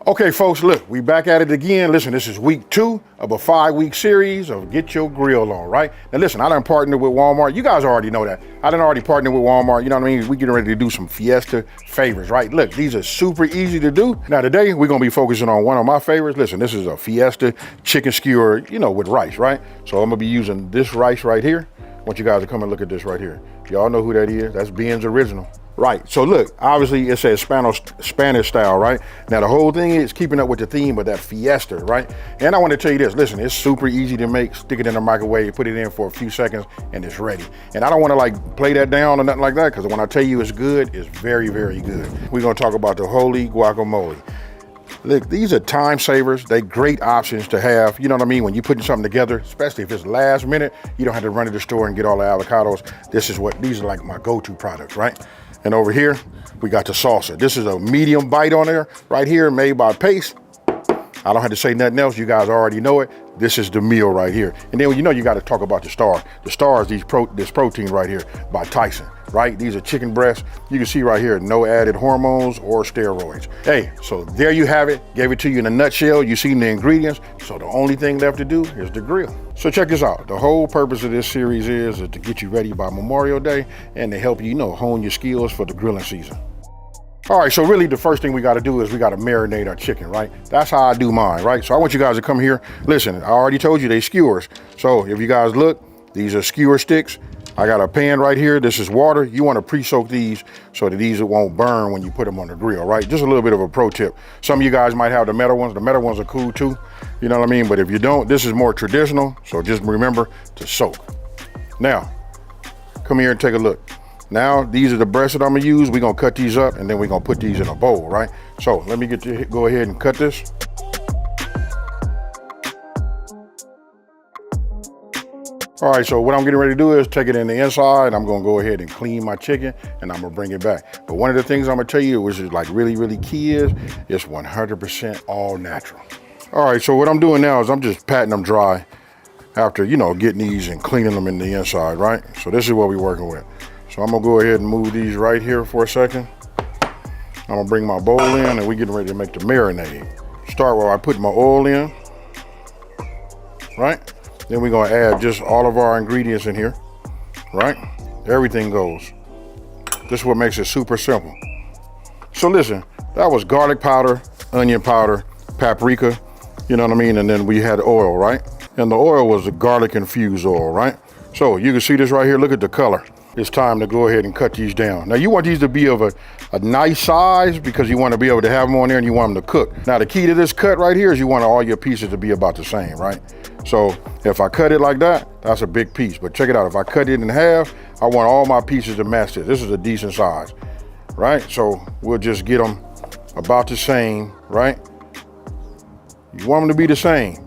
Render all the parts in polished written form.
Okay, folks, look, we back at it again. Listen, this is week 2 of a 5-week series of Get Your Grill On, right? Now listen, I done partnered with Walmart. You guys already know that. I done already partnered with Walmart. You know what I mean? We getting ready to do some Fiesta favorites, right? Look, these are super easy to do. Now today, we're gonna be focusing on one of my favorites. Listen, this is a Fiesta chicken skewer, with rice, right? So I'm gonna be using this rice right here. I want you guys to come and look at this right here. Y'all know who that is. That's Ben's Original. Right, so look, obviously it says Spanish style, right? Now the whole thing is keeping up with the theme of that Fiesta, right? And I want to tell you this, listen, it's super easy to make. Stick it in the microwave, put it in for a few seconds, and it's ready. And I don't want to like play that down or nothing like that, because when I tell you it's good, it's very, very good. We're gonna talk about the holy guacamole. Look, these are time savers. They're great options to have, you know what I mean? When you're putting something together, especially if it's last minute, you don't have to run to the store and get all the avocados. These are like my go-to products, right? And over here, we got the salsa. This is a medium bite on there, right here, made by Pace. I don't have to say nothing else. You guys already know it. This is the meal right here. And then you got to talk about the star. The star is this protein right here by Tyson, right? These are chicken breasts. You can see right here, no added hormones or steroids. Hey, so there you have it. Gave it to you in a nutshell. You've seen the ingredients. So the only thing left to do is the grill. So check this out. The whole purpose of this series is to get you ready by Memorial Day and to help you, hone your skills for the grilling season. All right, so really the first thing we gotta do is we gotta marinate our chicken, right? That's how I do mine, right? So I want you guys to come here. Listen, I already told you they skewers. So if you guys look, these are skewer sticks. I got a pan right here. This is water. You wanna pre-soak these so that these won't burn when you put them on the grill, right? Just a little bit of a pro tip. Some of you guys might have the metal ones. The metal ones are cool too, you know what I mean? But if you don't, this is more traditional. So just remember to soak. Now, come here and take a look. Now, these are the breasts that I'm gonna use. We're gonna cut these up and then we're gonna put these in a bowl, right? So let me go ahead and cut this. All right, so what I'm getting ready to do is take it in the inside. I'm gonna go ahead and clean my chicken and I'm gonna bring it back. But one of the things I'm gonna tell you, which is like really, really key, is it's 100% all natural. All right, so what I'm doing now is I'm just patting them dry after, getting these and cleaning them in the inside, right? So this is what we're working with. So I'm gonna go ahead and move these right here for a second. I'm gonna bring my bowl in and we're getting ready to make the marinade. Start where I put my oil in, right? Then we're gonna add just all of our ingredients in here, right? Everything goes. This is what makes it super simple. So listen, that was garlic powder, onion powder, paprika, you know what I mean? And then we had oil, right? And the oil was the garlic infused oil, right? So you can see this right here, look at the color. It's time to go ahead and cut these down. Now you want these to be of a nice size because you want to be able to have them on there and you want them to cook. Now the key to this cut right here is you want all your pieces to be about the same, right? So if I cut it like that, that's a big piece. But check it out, if I cut it in half, I want all my pieces to match this. This is a decent size, right? So we'll just get them about the same, right? You want them to be the same,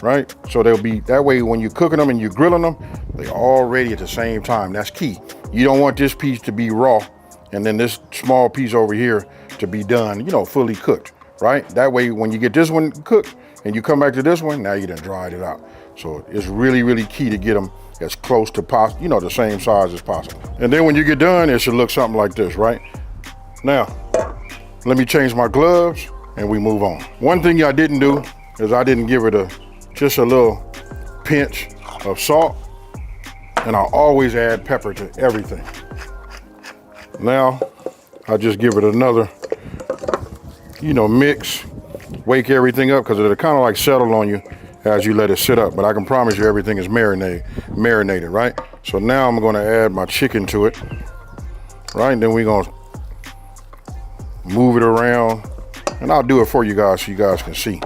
right? So they'll be, that way when you're cooking them and you're grilling them, they're all ready at the same time. That's key. You don't want this piece to be raw and then this small piece over here to be done, fully cooked, right? That way when you get this one cooked and you come back to this one, now you done dried it out. So it's really, really key to get them as close to possible, the same size as possible. And then when you get done, it should look something like this, right? Now, let me change my gloves and we move on. One thing I didn't do is I didn't give it just a little pinch of salt, and I always add pepper to everything. Now, I just give it another, mix, wake everything up, because it'll kind of like settle on you as you let it sit up, but I can promise you everything is marinated, right? So now I'm gonna add my chicken to it, right? And then we're gonna move it around, and I'll do it for you guys so you guys can see.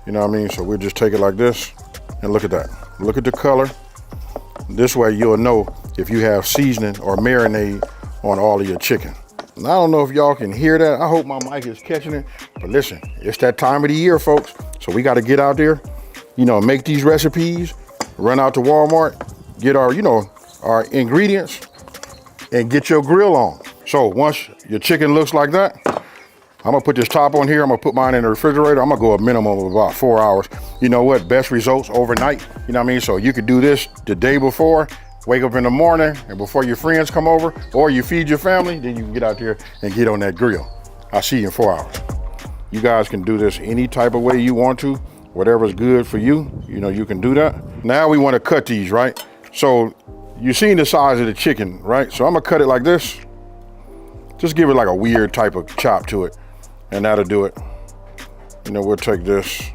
You know what I mean? So we'll just take it like this, and look at that. Look at the color. This way you'll know if you have seasoning or marinade on all of your chicken. And I don't know if y'all can hear that. I hope my mic is catching it. But listen, it's that time of the year, folks. So we got to get out there, make these recipes, run out to Walmart, get our, our ingredients, and get your grill on. So once your chicken looks like that, I'm gonna put this top on here. I'm gonna put mine in the refrigerator. I'm gonna go a minimum of about 4 hours. You know what? Best results overnight. You know what I mean? So you could do this the day before, wake up in the morning, and before your friends come over, or you feed your family, then you can get out there and get on that grill. I'll see you in 4 hours. You guys can do this any type of way you want to, whatever's good for you, you know, you can do that. Now we want to cut these, right? So you've seen the size of the chicken, right? So I'm gonna cut it like this. Just give it like a weird type of chop to it, and that'll do it. You know, we'll take this.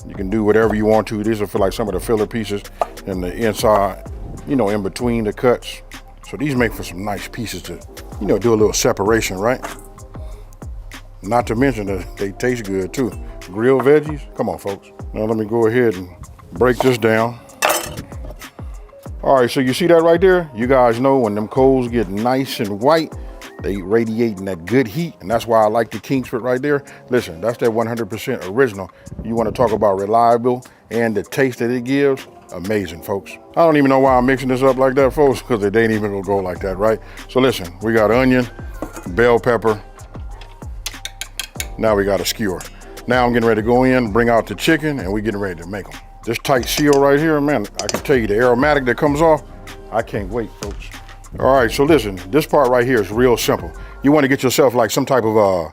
You can do whatever you want to. These are for like some of the filler pieces in the inside, you know, in between the cuts. So these make for some nice pieces to, you know, do a little separation, right? Not to mention that they taste good too. Grilled veggies, come on folks. Now let me go ahead and break this down. All right, so you see that right there? You guys know when them coals get nice and white, they radiating that good heat, and that's why I like the Kingsford right there. Listen, that's that 100% original. You wanna talk about reliable and the taste that it gives, amazing, folks. I don't even know why I'm mixing this up like that, folks, because it ain't even gonna go like that, right? So listen, we got onion, bell pepper, now we got a skewer. Now I'm getting ready to go in, bring out the chicken, and we getting ready to make them. This tight seal right here, man, I can tell you the aromatic that comes off, I can't wait, folks. All right, so listen, this part right here is real simple. You want to get yourself like some type of,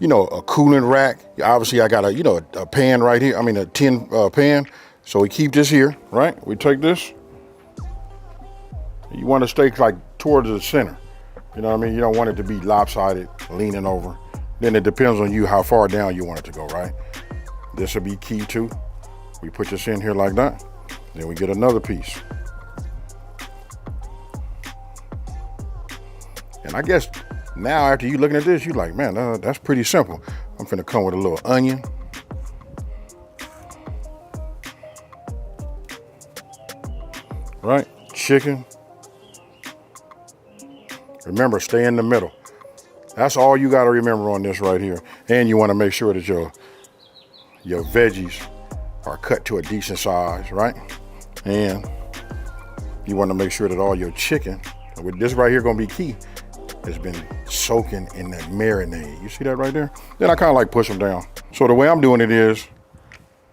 you know, a cooling rack. Obviously, I got a, you know, a pan right here. I mean, a tin pan. So we keep this here, right? We take this. You want to stay like towards the center. You know what I mean? You don't want it to be lopsided, leaning over. Then it depends on you how far down you want it to go, right? This will be key too. We put this in here like that. Then we get another piece. And I guess now after you looking at this, you're like, man, that's pretty simple. I'm finna come with a little onion. Right, chicken. Remember, stay in the middle. That's all you gotta remember on this right here. And you wanna make sure that your veggies are cut to a decent size, right? And you wanna make sure that all your chicken, with this right here gonna be key, has been soaking in that marinade. You see that right there? Then I kind of like push them down. So the way I'm doing it is,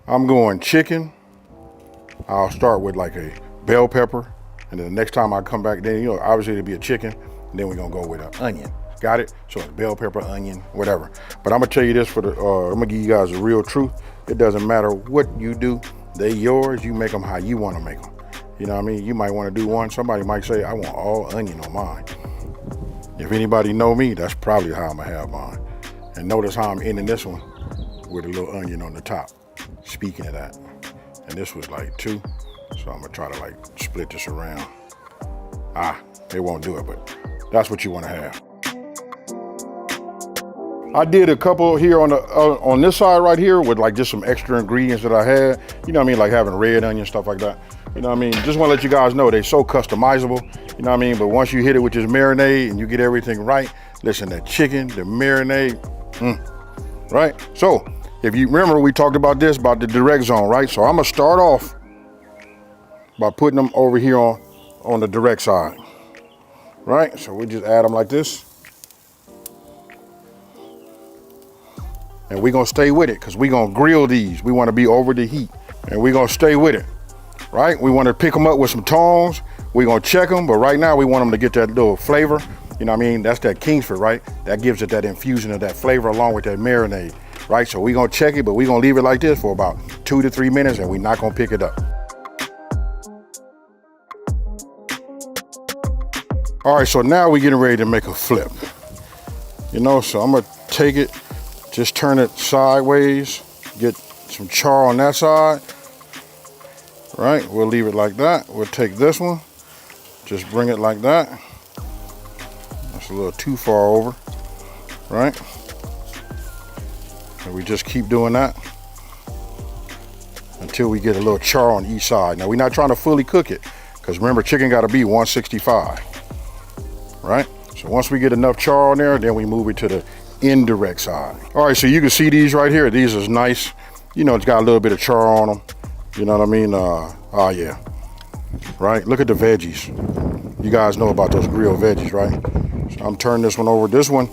I'm going chicken. I'll start with like a bell pepper, and then the next time I come back, then, you know, obviously it'll be a chicken, and then we're gonna go with an onion. Got it? So it's bell pepper, onion, whatever. But I'm gonna tell you this I'm gonna give you guys the real truth. It doesn't matter what you do, they yours, you make them how you wanna make them. You know what I mean? You might wanna do one, somebody might say, I want all onion on mine. If anybody know me, that's probably how I'm gonna have mine. And notice how I'm ending this one with a little onion on the top. Speaking of that. And this was like 2, so I'm gonna try to like split this around. It won't do it, but that's what you wanna have. I did a couple here on this side right here with like just some extra ingredients that I had. You know what I mean? Like having red onion, stuff like that. You know what I mean? Just wanna let you guys know they're so customizable. You know what I mean? But once you hit it with this marinade and you get everything right, listen, that chicken, the marinade, right? So if you remember, we talked about this, about the direct zone, right? So I'm gonna start off by putting them over here on the direct side, right? So we just add them like this. And we're gonna stay with it because we're gonna grill these. We wanna be over the heat and we're gonna stay with it, right? We wanna pick them up with some tongs. We're gonna check them, but right now we want them to get that little flavor. You know what I mean? That's that Kingsford, right? That gives it that infusion of that flavor along with that marinade, right? So we're gonna check it, but we're gonna leave it like this for about 2 to 3 minutes and we're not gonna pick it up. All right, so now we're getting ready to make a flip. You know, so I'm gonna take it, just turn it sideways, get some char on that side, right? We'll leave it like that. We'll take this one, just bring it like that. That's a little too far over, right? And we just keep doing that until we get a little char on each side. Now we're not trying to fully cook it, because remember, chicken gotta be 165, right? So once we get enough char on there, then we move it to the indirect side. All right, so you can see these right here. These is nice. You know, it's got a little bit of char on them. You know what I mean? Oh yeah, right? Look at the veggies. You guys know about those grilled veggies, right? So I'm turning this one over. This one,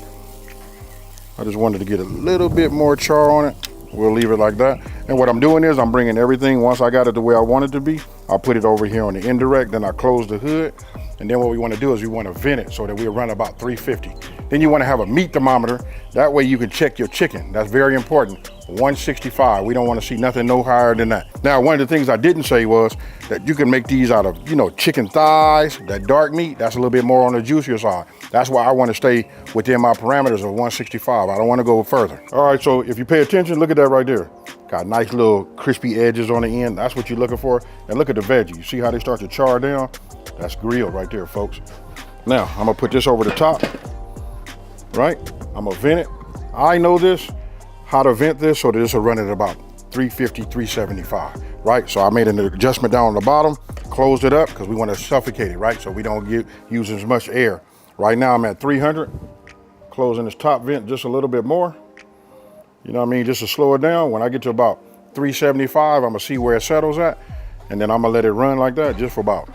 I just wanted to get a little bit more char on it. We'll leave it like that. And what I'm doing is I'm bringing everything, once I got it the way I want it to be, I'll put it over here on the indirect, then I close the hood. And then what we want to do is we want to vent it so that we'll run about 350. Then you want to have a meat thermometer. That way you can check your chicken. That's very important. 165. We don't want to see nothing no higher than that. Now, one of the things I didn't say was that you can make these out of, you know, chicken thighs, that dark meat. That's a little bit more on the juicier side. That's why I want to stay within my parameters of 165. I don't want to go further. All right, so if you pay attention, look at that right there. Got nice little crispy edges on the end. That's what you're looking for. And look at the veggie. You see how they start to char down? That's grilled right there, folks. Now, I'm gonna put this over the top, right? I'm gonna vent it. I know this, how to vent this so that this will run at about 350, 375, right? So I made an adjustment down on the bottom, closed it up because we want to suffocate it, right? So we don't use as much air. Right now I'm at 300, closing this top vent just a little bit more. You know what I mean? Just to slow it down. When I get to about 375, I'm gonna see where it settles at. And then I'm gonna let it run like that just for about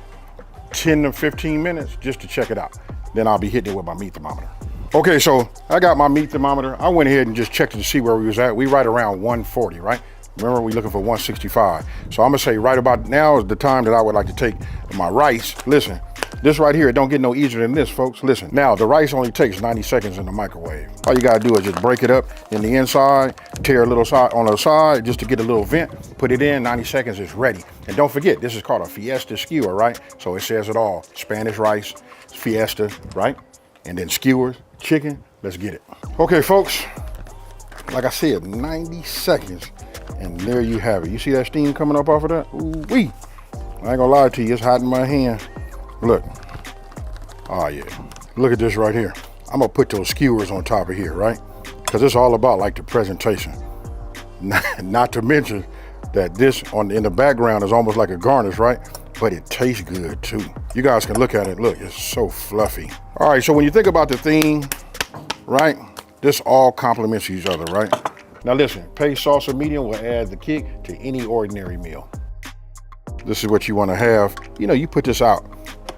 10 to 15 minutes just to check it out. Then I'll be hitting it with my meat thermometer. Okay, so I got my meat thermometer. I went ahead and just checked to see where we was at. We right around 140, right? Remember, we looking for 165. So I'm gonna say right about now is the time that I would like to take my rice. Listen, this right here, it don't get no easier than this, folks. Listen, now the rice only takes 90 seconds in the microwave. All you gotta do is just break it up in the inside, tear a little side on the side just to get a little vent, put it in, 90 seconds, it's ready. And don't forget, this is called a Fiesta skewer, right? So it says it all. Spanish rice, Fiesta, right? And then skewers, chicken, let's get it. Okay, folks, like I said, 90 seconds, and there you have it. You see that steam coming up off of that? Ooh-wee. I ain't gonna lie to you, it's hot in my hand. Look, oh yeah, look at this right here. I'm gonna put those skewers on top of here, right? Because it's all about like the presentation. Not to mention that this in the background is almost like a garnish, right? But it tastes good too. You guys can look at it, look, it's so fluffy. All right, so when you think about the theme, right? This all complements each other, right? Now listen, paste salsa medium will add the kick to any ordinary meal. This is what you wanna have. You know, you put this out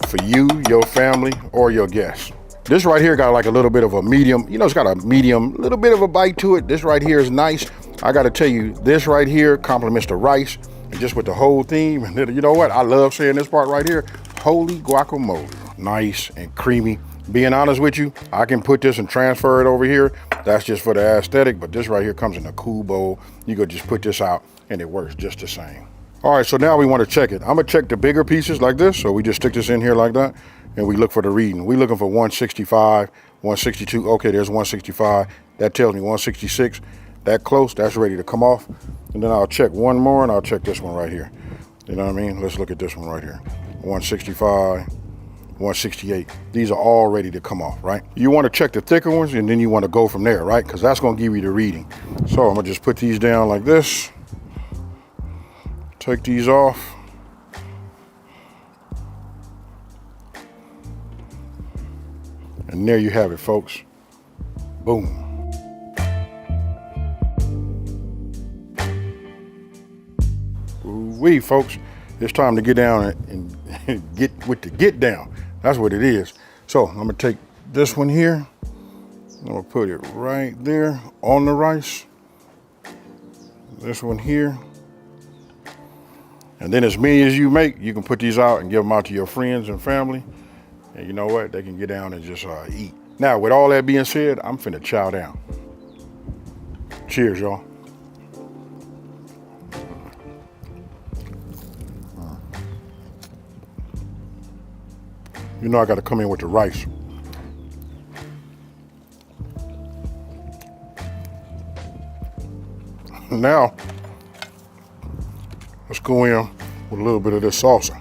for you, your family, or your guests. This right here got like a little bit of a medium, you know, it's got a medium, little bit of a bite to it. This right here is nice. I gotta tell you, this right here complements the rice, and just with the whole theme, and you know what? I love saying this part right here, holy guacamole. Nice and creamy. Being honest with you, I can put this and transfer it over here. That's just for the aesthetic, but this right here comes in a cool bowl. You could just put this out and it works just the same. All right, so now we want to check it. I'm gonna check the bigger pieces like this. So we just stick this in here like that and we look for the reading. We're looking for 165, 162. Okay, there's 165. That tells me 166. That close, that's ready to come off. And then I'll check one more and I'll check this one right here. You know what I mean? Let's look at this one right here. 165. 168. These are all ready to come off, right? You want to check the thicker ones and then you want to go from there, right? Because that's going to give you the reading. So I'm going to just put these down like this. Take these off. And there you have it, folks. Boom. Ooh-wee, folks. It's time to get down and get with the get down. That's what it is. So I'm gonna take this one here. I'm gonna put it right there on the rice. This one here. And then as many as you make, you can put these out and give them out to your friends and family. And you know what? They can get down and just eat. Now, with all that being said, I'm finna chow down. Cheers, y'all. You know I gotta come in with the rice. Now, let's go in with a little bit of this salsa.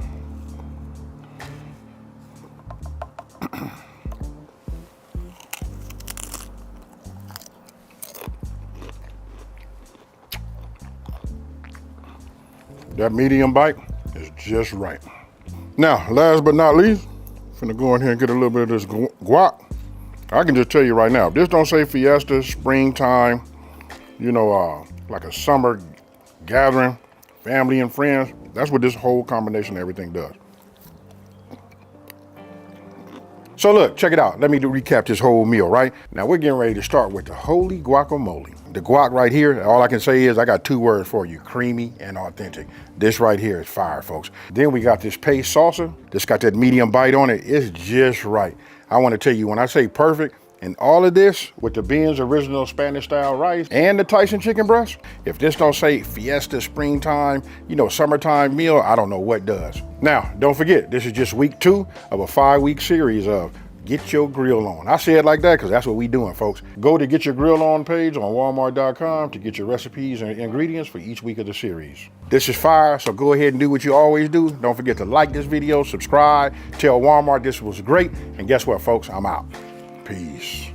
That medium bite is just right. Now, last but not least, I'm finna go in here and get a little bit of this guac. I can just tell you right now, this don't say Fiesta, springtime, you know, like a summer gathering, family and friends. That's what this whole combination of everything does. So look, check it out. Let me recap this whole meal, right? Now we're getting ready to start with the holy guacamole. The guac right here, all I can say is I got two words for you, creamy and authentic. This right here is fire, folks. Then we got this paste salsa. This got that medium bite on it. It's just right. I want to tell you, when I say perfect And all of this with the Ben's original Spanish style rice and the Tyson chicken breast. If this don't say Fiesta springtime, you know, summertime meal, I don't know what does. Now, don't forget, this is just week 2 of a 5-week series of Get Your Grill On. I say it like that because that's what we doing, folks. Go to Get Your Grill On page on Walmart.com to get your recipes and ingredients for each week of the series. This is fire, so go ahead and do what you always do. Don't forget to like this video, subscribe, tell Walmart this was great, and guess what, folks? I'm out. Peace.